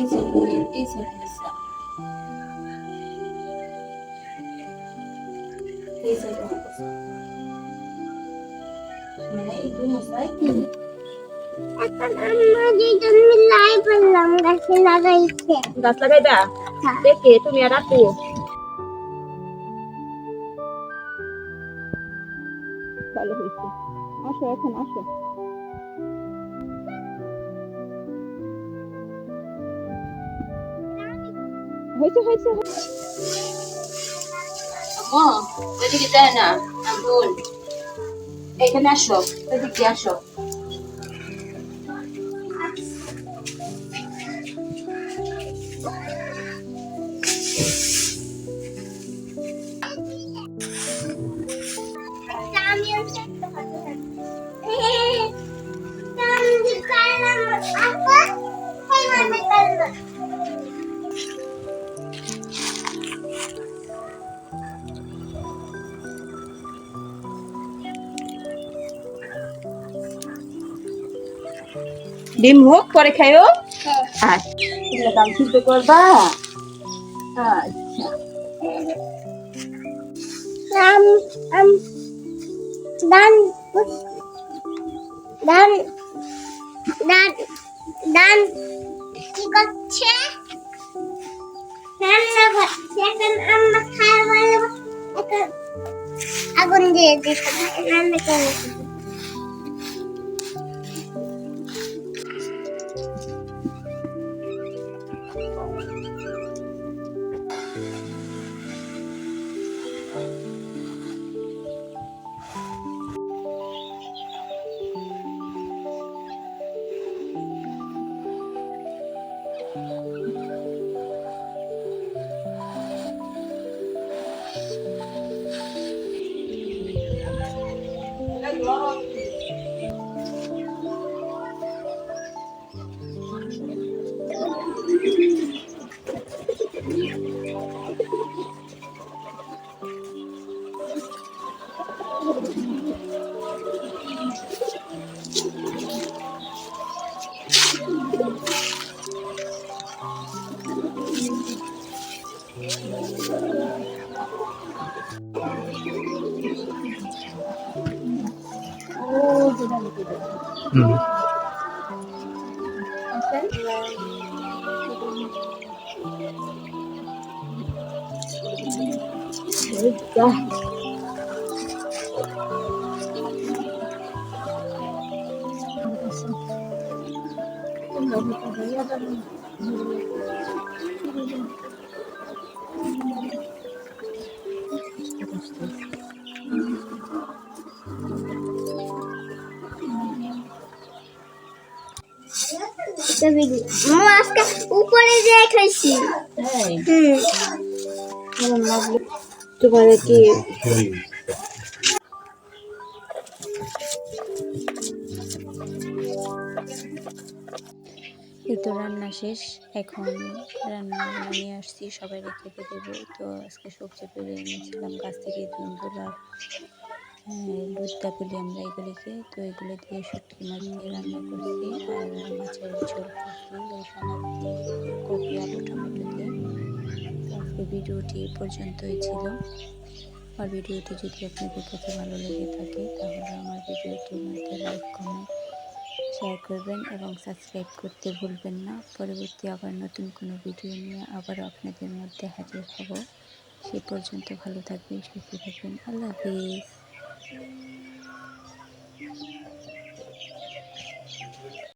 এই সাইডে এই সাইডে আছে এই সাইডে আছে মানে এই দুই মশাই কি এখন আমরা দুইজন মিলাই বললাম গাছে লাগাইছে গাছ লাগাইবা দেখে তুমি আর আপু ভালো হয়েছে আসো এখন আসো হয়েছে হয়েছে ও এদিকে যায় না আব্দুল এখানে আসো এদিকে আসো আমিও চেষ্টা করতে আমি কালাম আপা এই মানে কালাম ডিম হোক পরে খাইও আচ্ছা এগুলো দাম সিদ্ধ করবা আচ্ছা আম আম দান দান দান দান কি করছে রান্না করছে এখন আমরা খাবার এখন আগুন দিয়ে দিচ্ছি রান্না করে আজকে উপরে যে খাইছি তোমার কি এই তো রান্না শেষ এখন রান্না নিয়ে আসছি সবাই খেতে দেবো তো আজকে সবজি পেরে এনেছিলাম গাছ থেকে ধুন্দুল আর লুদ্দা বলি আমরা এগুলিকে তো এগুলো দিয়ে শুটকি মাছ দিয়ে রান্না করছি আর মাছের ঝোল করছি লইকা মাছ দিয়ে কপি আলু টমেটো দিয়ে তো আজকে ভিডিওটি এই পর্যন্তই ছিল আর ভিডিওটি যদি আপনাদের কাছে ভালো লেগে থাকে তাহলে আমার ভিডিওটির মধ্যে লাইক কমেন্ট শেয়ার করবেন এবং সাবস্ক্রাইব করতে ভুলবেন না পরবর্তী আবার নতুন কোনো ভিডিও নিয়ে আবারও আপনাদের মধ্যে হাজির হব সে পর্যন্ত ভালো থাকবেন সুস্থ থাকবেন আল্লাহ হাফিজ।